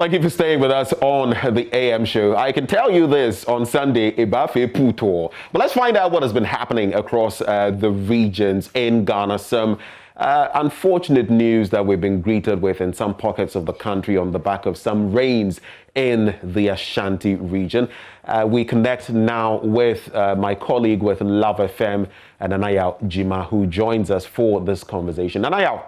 Thank you for staying with us on the AM show. I can tell you this on Sunday, Ebafe Puto. But let's find out what has been happening across the regions in Ghana. Some unfortunate news that we've been greeted with in some pockets of the country on the back of some rains in the Ashanti region. We connect now with my colleague with Love FM, Nanaya Jima, who joins us for this conversation. Nanaya,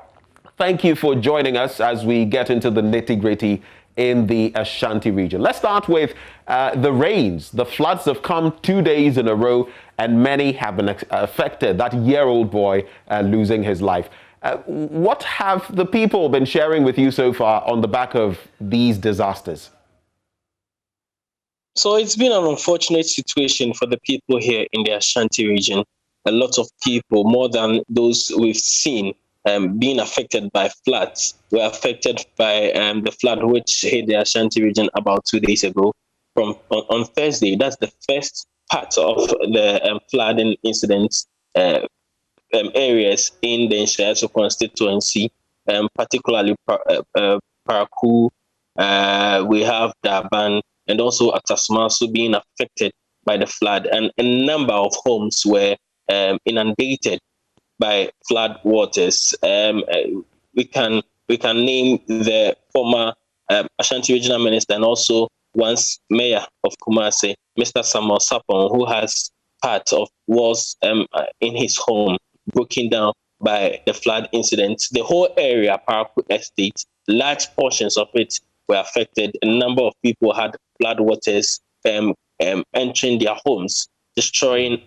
thank you for joining us as we get into the nitty-gritty in the Ashanti region. Let's start with the rains. The floods have come 2 days in a row, and many have been affected. That year-old boy losing his life. What have the people been sharing with you so far on the back of these disasters? So it's been an unfortunate situation for the people here in the Ashanti region. A lot of people, more than those we've seen, being affected by floods, were affected by the flood which hit the Ashanti region about 2 days ago. On Thursday, that's the first part of the flooding incidents areas in the Inshayaso constituency, particularly Paraku, we have Daban, and also Atasmaso being affected by the flood, and a number of homes were inundated by flood waters. We can name the former Ashanti regional minister and also once mayor of Kumasi, Mr. Samuel Sapon, who has part of walls in his home broken down by the flood incident. The whole area, Paraku Estate, large portions of it were affected. A number of people had flood waters entering their homes, destroying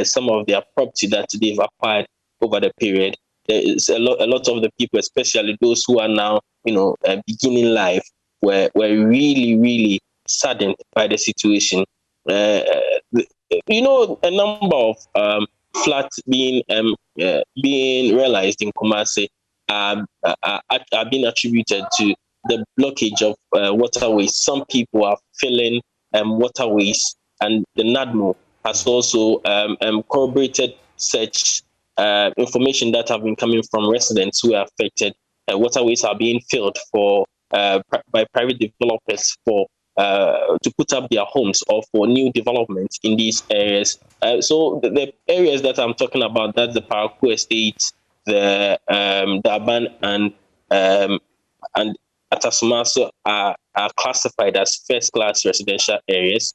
some of their property that they've acquired over the period. There is a lot of the people, especially those who are now, beginning life, were really, really saddened by the situation. A number of floods being realized in Kumasi are being attributed to the blockage of waterways. Some people are filling waterways, and the NADMO has also corroborated such information that have been coming from residents who are affected. Waterways are being filled by private developers to put up their homes or for new developments in these areas. So the areas that I'm talking about, that's the Paraku Estate, the Daban and Atasmaso are classified as first-class residential areas,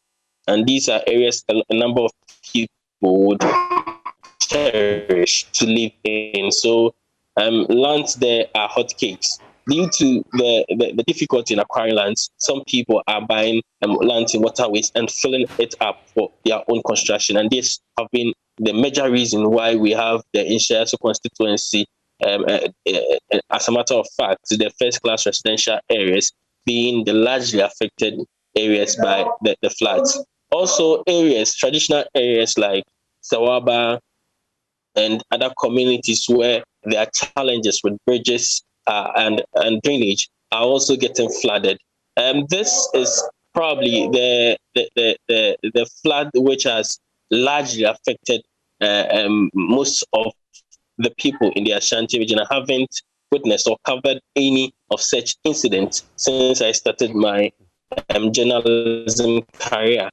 and these are areas a number of people would cherish to live in. So lands there are hotcakes. Due to the difficulty in acquiring lands, some people are buying lands in waterways and filling it up for their own construction. And this have been the major reason why we have the Inshayaso constituency, as a matter of fact, the first-class residential areas being the largely affected areas by the floods. Also, traditional areas like Sawaba and other communities where there are challenges with bridges and drainage are also getting flooded. This is probably the flood which has largely affected most of the people in the Ashanti region. I haven't witnessed or covered any of such incidents since I started my journalism career.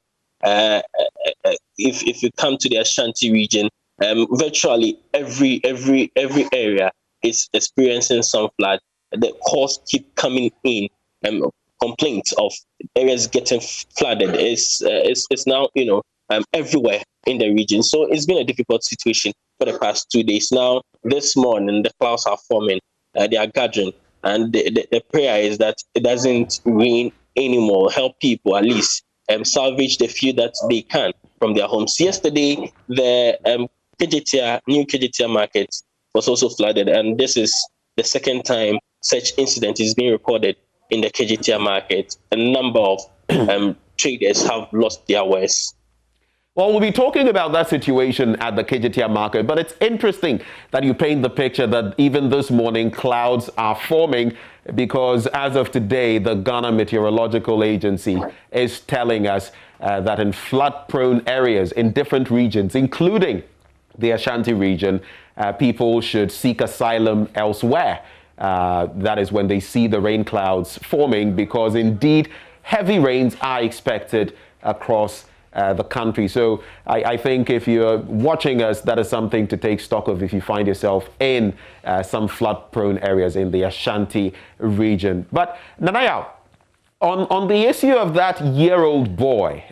If you come to the Ashanti region, virtually every area is experiencing some flood. The calls keep coming in, complaints of areas getting flooded. It's now everywhere in the region. So it's been a difficult situation for the past 2 days. Now this morning the clouds are forming, they are gathering, and the prayer is that it doesn't rain anymore. Help people at least salvage the few that they can from their homes. Yesterday the Kejetia, new Kejetia market was also flooded, and this is the second time such incident is being recorded in the Kejetia market. A number of traders have lost their wares. Well, we'll be talking about that situation at the Kejetia market, but it's interesting that you paint the picture that even this morning clouds are forming, because as of today, the Ghana Meteorological Agency is telling us that in flood-prone areas in different regions, including the Ashanti region, people should seek asylum elsewhere. That is when they see the rain clouds forming, because indeed heavy rains are expected across the country. So I think if you're watching us, that is something to take stock of if you find yourself in some flood-prone areas in the Ashanti region. But Nanaya, on the issue of that year-old boy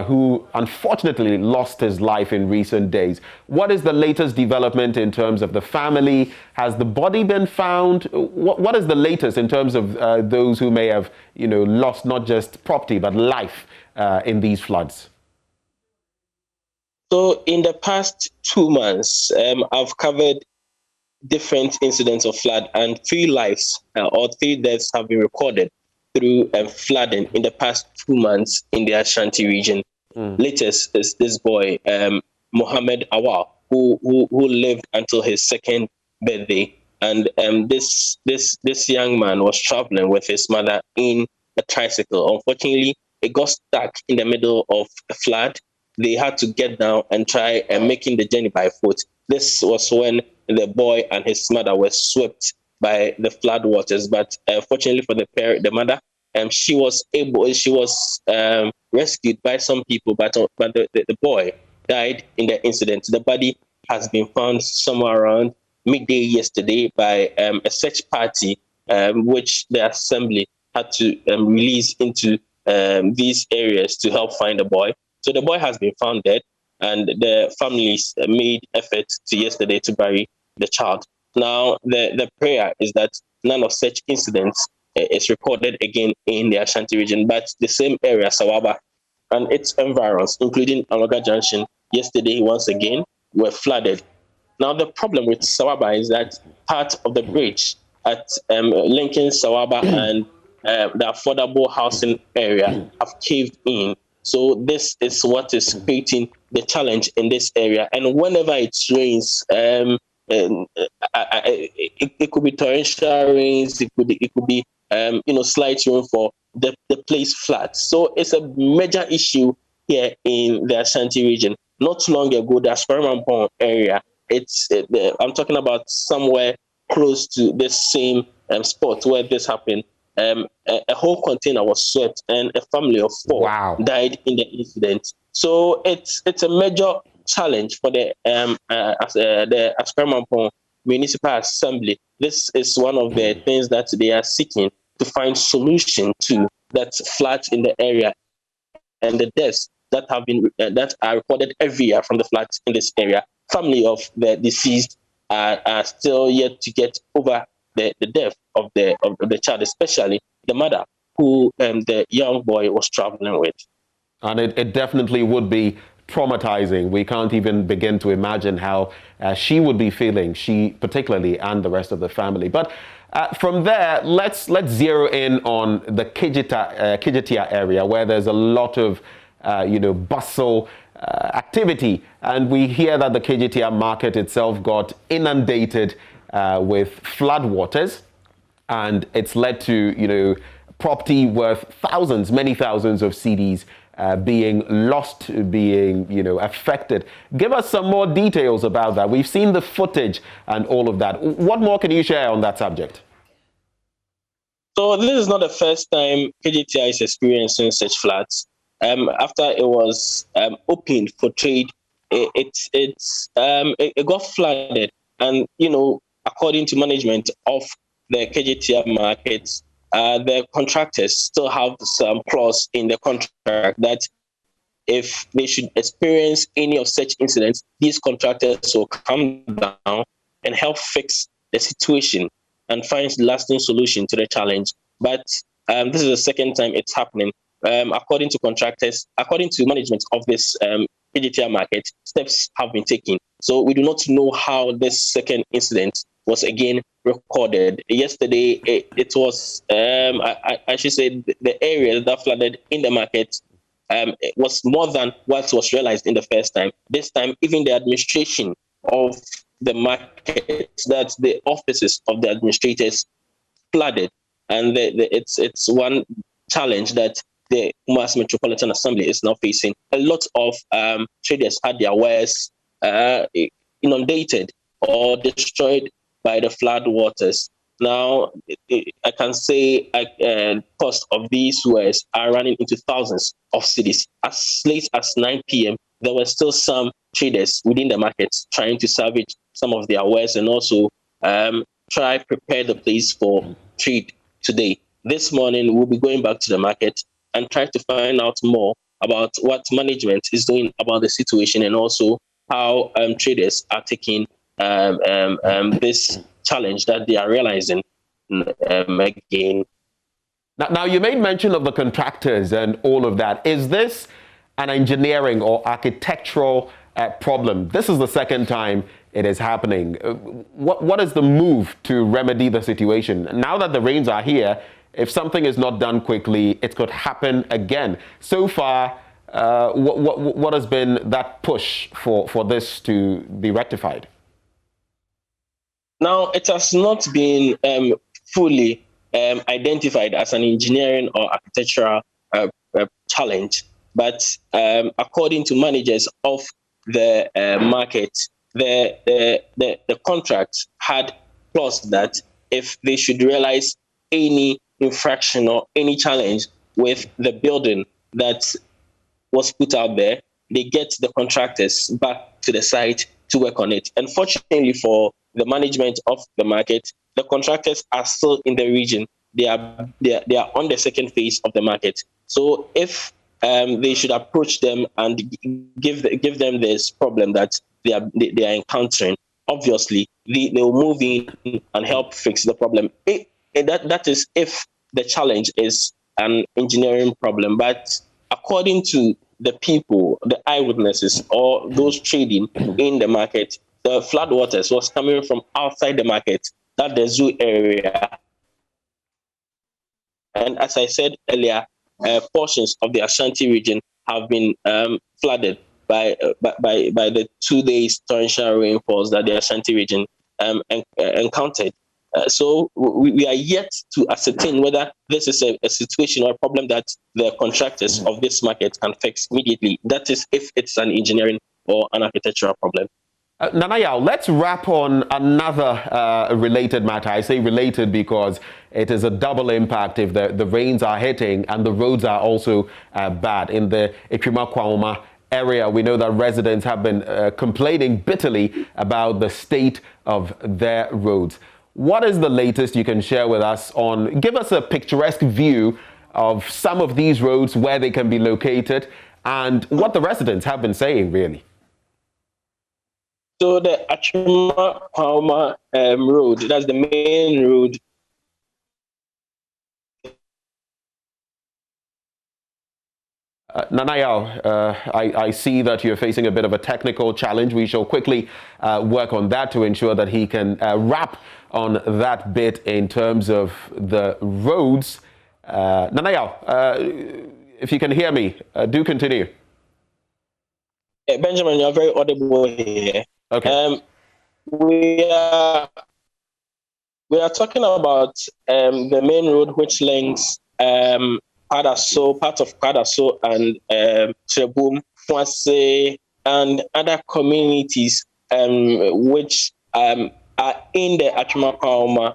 who unfortunately lost his life in recent days, what is the latest development in terms of the family? Has the body been found? What is the latest in terms of those who may have, lost not just property but life in these floods? So in the past 2 months, I've covered different incidents of flood, and 3 lives or 3 deaths have been recorded through flooding in the past 2 months in the Ashanti region. Latest is this boy, Mohammed Awal, who lived until his second birthday. And this young man was traveling with his mother in a tricycle. Unfortunately, it got stuck in the middle of a flood. They had to get down and try making the journey by foot. This was when the boy and his mother were swept by the flood waters. But fortunately for the mother, she was rescued by some people, but the boy died in the incident. The body has been found somewhere around midday yesterday by a search party, which the assembly had to release into these areas to help find the boy. So the boy has been found dead, and the families made efforts to yesterday to bury the child. Now, the prayer is that none of such incidents is recorded again in the Ashanti region, but the same area, Sawaba, and its environs, including Aloga Junction, yesterday once again were flooded. Now, the problem with Sawaba is that part of the bridge at linking Sawaba and the affordable housing area have caved in. So this is what is creating the challenge in this area. And whenever it rains, it could be torrential rains, it could be slight rain for the place flat. So it's a major issue here in the Ashanti region. Not too long ago, the Aspermampong area, I'm talking about somewhere close to this same spot where this happened. A whole container was swept, and a family of 4 died in the incident. So it's a major challenge for the Aspermampong Municipal Assembly. This is one of the things that they are seeking to find solution to, that floods in the area and the deaths that have been that are recorded every year from the floods in this area. Family of the deceased are still yet to get over the death of the child, especially the mother who the young boy was traveling with. And it definitely would be traumatizing. We can't even begin to imagine how she would be feeling, she particularly, and the rest of the family. But from there, let's zero in on the Kejetia area, where there's a lot of bustle, activity, and we hear that the Kejetia market itself got inundated with flood waters, and it's led to property worth thousands, many thousands of cedis being lost, being affected. Give us some more details about that. We've seen the footage and all of that. What more can you share on that subject? So this is not the first time Kejetia is experiencing such floods. After it was opened for trade, it got flooded, and according to management of the Kejetia markets, the contractors still have some clause in the contract that if they should experience any of such incidents, these contractors will come down and help fix the situation and find lasting solution to the challenge. But this is the second time it's happening. According to contractors, according to management of this Kejetia market, steps have been taken. So we do not know how this second incident was again recorded. Yesterday, it was, I should say, the area that flooded in the market it was more than what was realized in the first time. This time, even the administration of the market, that the offices of the administrators flooded. And it's one challenge that the Kumasi Metropolitan Assembly is now facing. A lot of traders had their wares inundated or destroyed by the flood waters. Now, I can say cost of these wares are running into thousands of cities. As late as 9 p.m., there were still some traders within the market trying to salvage some of their wares and also try prepare the place for trade today. This morning, we'll be going back to the market and try to find out more about what management is doing about the situation and also how traders are taking this challenge that they are realizing again. Now, you made mention of the contractors and all of that. Is this an engineering or architectural problem? This is the second time it is happening. What is the move to remedy the situation? Now that the rains are here, if something is not done quickly, it could happen again. So far, what has been that push for this to be rectified? Now, it has not been fully identified as an engineering or architectural challenge, but according to managers of the market, the contract had clause that if they should realize any infraction or any challenge with the building that was put out there, they get the contractors back to the site to work on it. Unfortunately for the management of the market, the contractors are still in the region. They are on the second phase of the market. So if they should approach them and give them this problem that they are encountering, obviously they will move in and help fix the problem. That is if the challenge is an engineering problem. But according to the people, the eyewitnesses, or those trading in the market, the floodwaters was coming from outside the market, that the zoo area. And as I said earlier, portions of the Ashanti region have been flooded by the 2 days torrential rainfalls that the Ashanti region encountered. So we are yet to ascertain whether this is a situation or a problem that the contractors of this market can fix immediately. That is, if it's an engineering or an architectural problem. Nanayao, let's wrap on another related matter. I say related because it is a double impact if the rains are hitting and the roads are also bad. In the Ikrimakwauma area, we know that residents have been complaining bitterly about the state of their roads. What is the latest you can share with us on, give us a picturesque view of some of these roads, where they can be located, and what the residents have been saying, really? So the Achuma road, that's the main road. Nanayao, I see that you're facing a bit of a technical challenge. We shall quickly work on that to ensure that he can wrap on that bit in terms of the roads. Nanayao, if you can hear me, do continue. Benjamin, you're very audible here. Okay. We are talking about the main road which links part of Kadaso and Trebum, Fwase, and other communities which are in the Achuma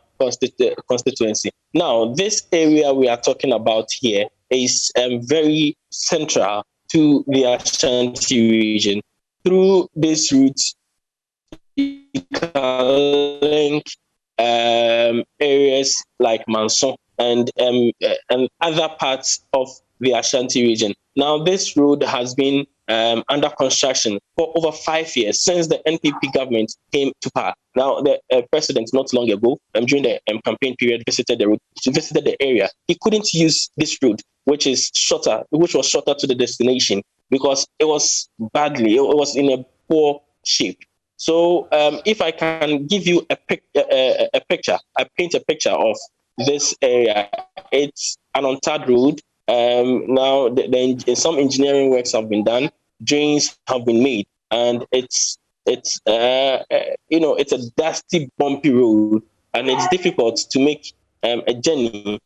constituency. Now, this area we are talking about here is very central to the Ashanti region. Through this route, you can link areas like Manson and other parts of the Ashanti region. Now, this road has been under construction for over 5 years since the NPP government came to power. Now, the president not long ago, during the campaign period, visited the road, visited the area. He couldn't use this road, which was shorter to the destination because it was in a poor shape. So, if I can give you a picture, I paint a picture of this area. It's an untarred road. Now, some engineering works have been done, drains have been made, and it's a dusty, bumpy road, and it's difficult to make a journey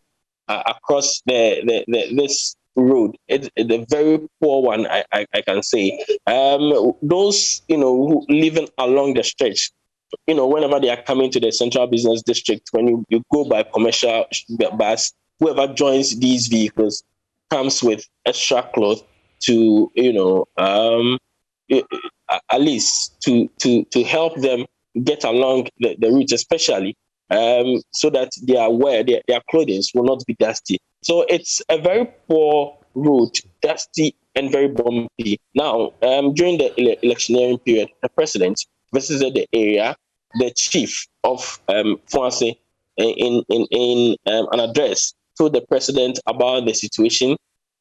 across this road. It's a very poor one, I can say. Those who living along the stretch whenever they are coming to the central business district, when you go by commercial bus, whoever joins these vehicles comes with extra cloth to, at least to help them get along the route, especially so that they are aware their clothing will not be dusty. So it's a very poor route, dusty and very bumpy. Now, during the electioneering period, the president visited the area. The chief of Fonse, in an address, told the president about the situation,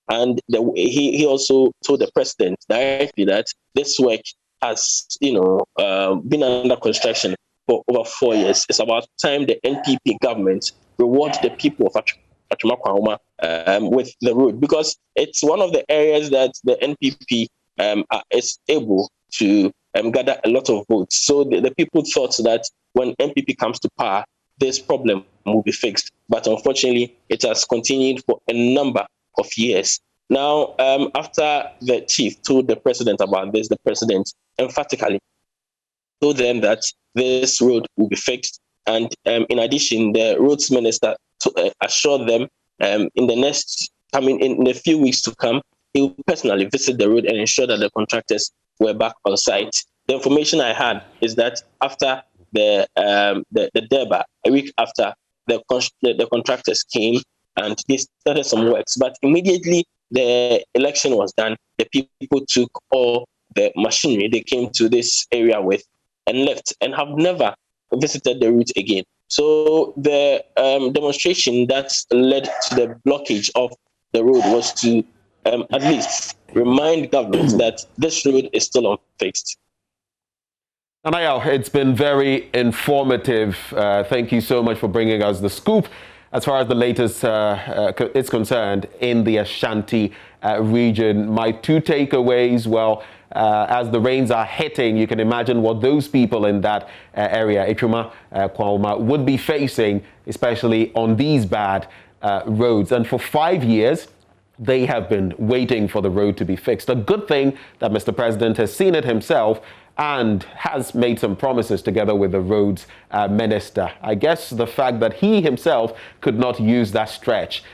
and he also told the president directly that this work has been under construction for over 4 years. It's about time the NPP government reward the people of Achumakwauma with the road, because it's one of the areas that the NPP is able to gather a lot of votes. So the people thought that when NPP comes to power, this problem will be fixed. But unfortunately, it has continued for a number of years. Now, after the chief told the president about this, the president emphatically told them that this road will be fixed. And in addition, the roads minister assured them in a few weeks to come, he will personally visit the road and ensure that the contractors were back on site. The information I had is that after the Durbar, a week after, the contractors came and they started some works. But immediately the election was done, the people took all the machinery they came to this area with and left, and have never visited the route again. So the demonstration that led to the blockage of the road was to at least remind government that this road is still unfixed. Anayao, it's been very informative. Thank you so much for bringing us the scoop as far as the latest is concerned in the Ashanti region. My two takeaways, well, as the rains are hitting, you can imagine what those people in that area, Achumakwauma, would be facing, especially on these bad roads. And for 5 years, they have been waiting for the road to be fixed. A good thing that Mr. President has seen it himself and has made some promises together with the roads minister. I guess the fact that he himself could not use that stretch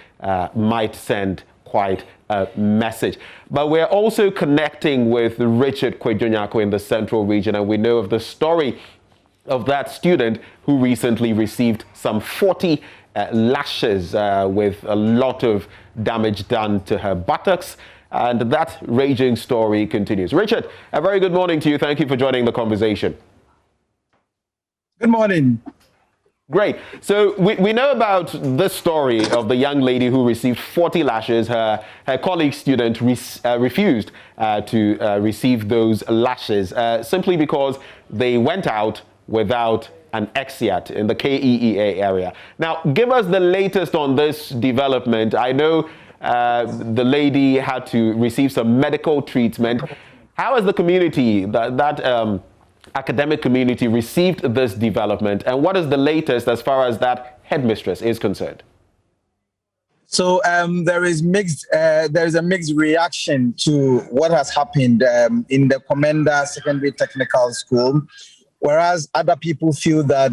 might send quite a message. But we're also connecting with Richard Kejetia in the Central Region, and we know of the story of that student who recently received some 40 lashes with a lot of damage done to her buttocks. And that raging story continues. Richard, a very good morning to you. Thank you for joining the conversation. Good morning. Great. So we know about this story of the young lady who received 40 lashes. Her colleague student refused to receive those lashes simply because they went out without an exeat in the KEEA area. Now, give us the latest on this development. I know the lady had to receive some medical treatment. How has the community, that academic community, received this development, and what is the latest as far as that headmistress is concerned? So there is a mixed reaction to what has happened in the Commander Secondary Technical School, whereas other people feel that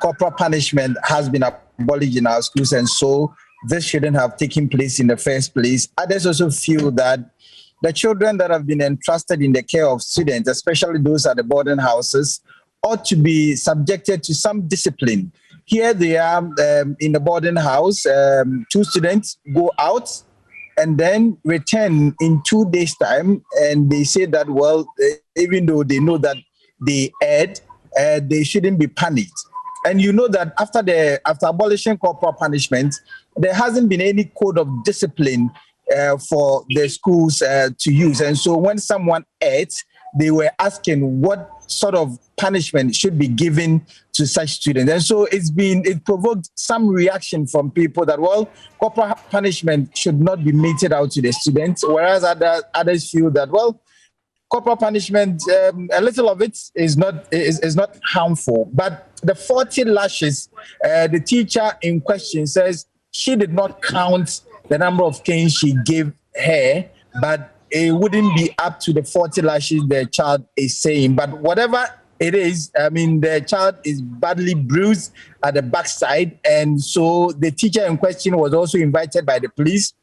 corporal punishment has been abolished in our schools, and so this shouldn't have taken place in the first place. Others also feel that the children that have been entrusted in the care of students, especially those at the boarding houses, ought to be subjected to some discipline. Here they are in the boarding house. 2 students go out and then return in 2 days' time, and they say that, well, even though they know that they erred, they shouldn't be punished. And you know that after abolishing corporal punishment, there hasn't been any code of discipline for the schools to use. And so when someone erred, they were asking what sort of punishment should be given to such students. And so it provoked some reaction from people that, well, corporal punishment should not be meted out to the students, whereas others feel that, well, corporal punishment, a little of it is not harmful. But the 40 lashes, the teacher in question says she did not count the number of canes she gave her, but it wouldn't be up to the 40 lashes the child is saying. But whatever It is. I mean, the child is badly bruised at the backside. And so the teacher in question was also invited by the police,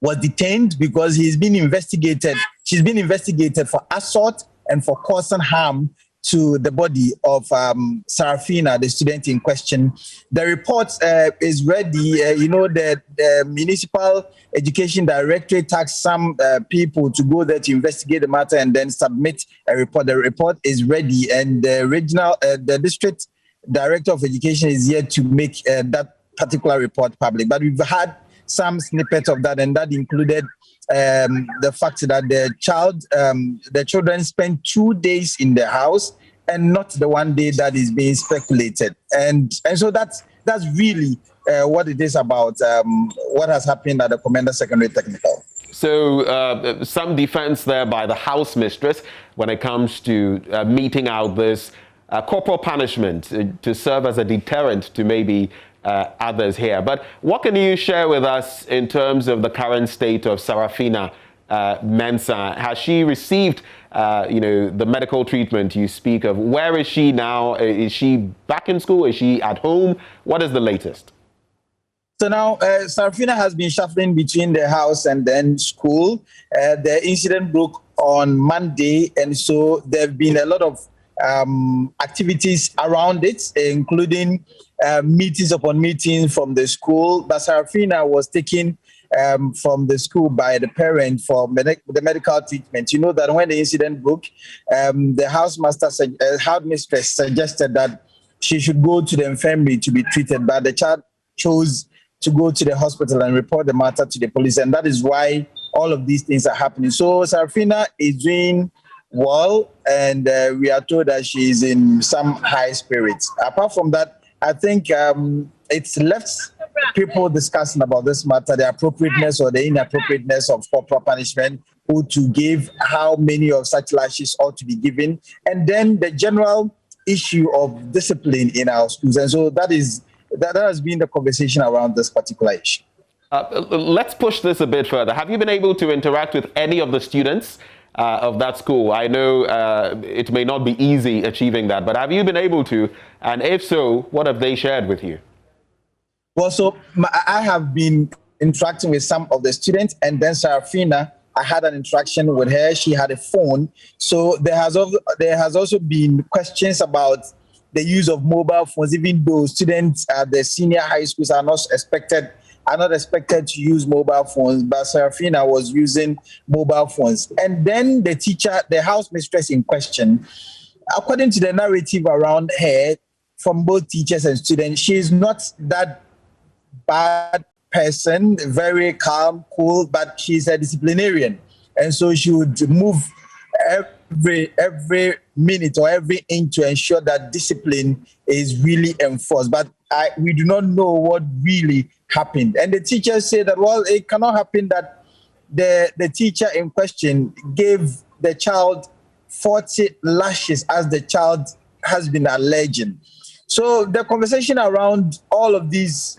was detained because he's been investigated. She's been investigated for assault and for causing harm to the body of Sarafina, the student in question. The report is ready. The Municipal Education Directorate tasked some people to go there to investigate the matter and then submit a report. The report is ready, and the district director of education is yet to make that particular report public. But we've had some snippets of that, and that included the fact that the children spent 2 days in the house and not the 1 day that is being speculated. And so that's really what it is about what has happened at the Commander Secondary Technical. So some defense there by the house mistress when it comes to meting out this corporal punishment to serve as a deterrent to maybe others here. But what can you share with us in terms of the current state of Sarafina Mensah? Has she received, the medical treatment you speak of? Where is she now? Is she back in school? Is she at home? What is the latest? So now Sarafina has been shuffling between the house and then school. The incident broke on Monday, and so there have been a lot of activities around it, including meetings upon meetings from the school. But Sarafina was taken from the school by the parent for the medical treatment. You know that when the incident broke, the house mistress suggested that she should go to the infirmary to be treated, but the child chose to go to the hospital and report the matter to the police, and that is why all of these things are happening. So Sarafina is doing well, and we are told that she is in some high spirits. Apart from that, I think it's left people discussing about this matter, the appropriateness or the inappropriateness of corporal punishment, who to give, how many of such lashes ought to be given, and then the general issue of discipline in our schools. And so that has been the conversation around this particular issue. Let's push this a bit further. Have you been able to interact with any of the students of that school? I know it may not be easy achieving that, but have you been able to? And if so, what have they shared with you? Well, so I have been interacting with some of the students, and then Sarafina, I had an interaction with her. She had a phone. So there has also been questions about the use of mobile phones, even though students at the senior high schools are not expected to use mobile phones, but Sarafina was using mobile phones. And then the teacher, the house mistress in question, according to the narrative around her from both teachers and students, she is not that bad person, very calm, cool, but she's a disciplinarian. And so she would move every minute or every inch to ensure that discipline is really enforced. But we do not know what really happened. And the teachers say that, well, it cannot happen that the teacher in question gave the child 40 lashes as the child has been alleging. So the conversation around all of these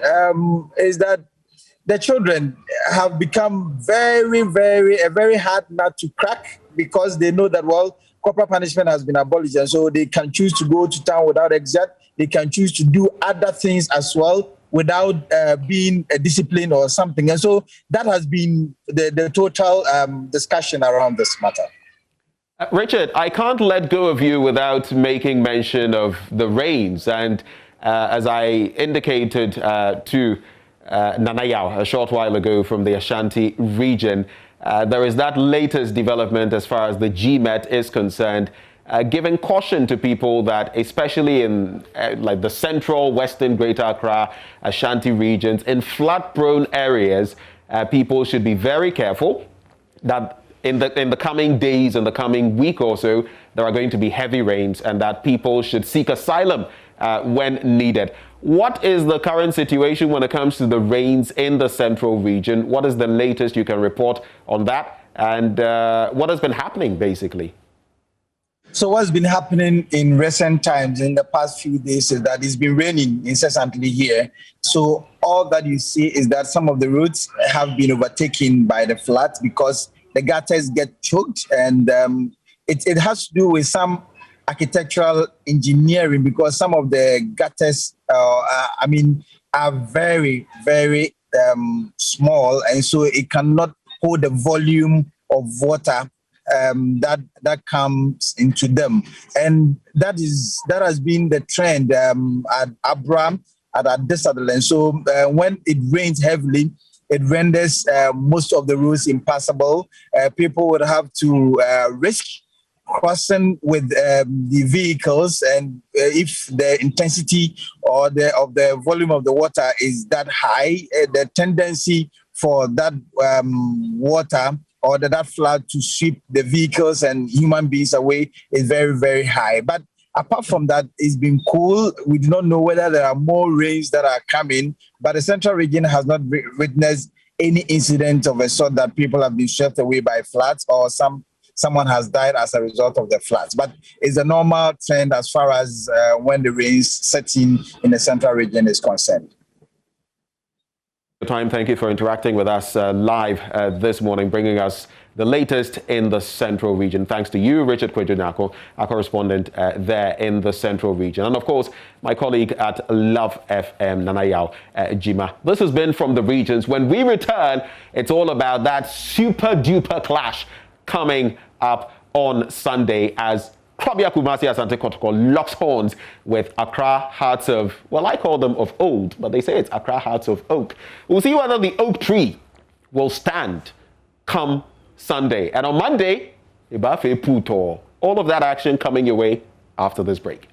is that the children have become a very hard nut to crack, because they know that, well, corporal punishment has been abolished, and so they can choose to go to town without exit. They can choose to do other things as well without being disciplined or something. And so that has been the total discussion around this matter. Richard, I can't let go of you without making mention of the rains. And as I indicated to Nana Yao a short while ago from the Ashanti region, there is that latest development as far as the GMET is concerned, giving caution to people that, especially in like the central, western, Greater Accra, Ashanti regions, in flood-prone areas, people should be very careful that in the coming days, in the coming week or so, there are going to be heavy rains, and that people should seek asylum when needed. What is the current situation when it comes to the rains in the central region? What is the latest you can report on that? And what has been happening, basically? So what's been happening in recent times, in the past few days, is that it's been raining incessantly here. So all that you see is that some of the roads have been overtaken by the floods because the gutters get choked, and it has to do with some architectural engineering, because some of the gutters, are very, very small, and so it cannot hold the volume of water that comes into them, and that has been the trend at Abram at Adesadaland. So when it rains heavily, it renders most of the roads impassable. People would have to risk crossing with the vehicles, and if the intensity or of the volume of the water is that high, the tendency for that water or that flood to sweep the vehicles and human beings away is very, very high. But apart from that, it's been cool. We do not know whether there are more rains that are coming, but the central region has not witnessed any incident of a sort that people have been swept away by floods or someone has died as a result of the floods. But it's a normal trend as far as when the rains set in the central region is concerned. Time. Thank you for interacting with us live this morning, bringing us the latest in the central region. Thanks to you, Richard Kejetia, our correspondent there in the central region. And of course, my colleague at Love FM, Nanayao Jima. This has been From the Regions. When we return, it's all about that super duper clash coming up on Sunday as Krabia Kumasi Asante Protocol locks horns with Accra Hearts of, well, I call them of old, but they say it's Accra Hearts of Oak. We'll see whether the oak tree will stand come Sunday. And on Monday, Ibafe Puto. All of that action coming your way after this break.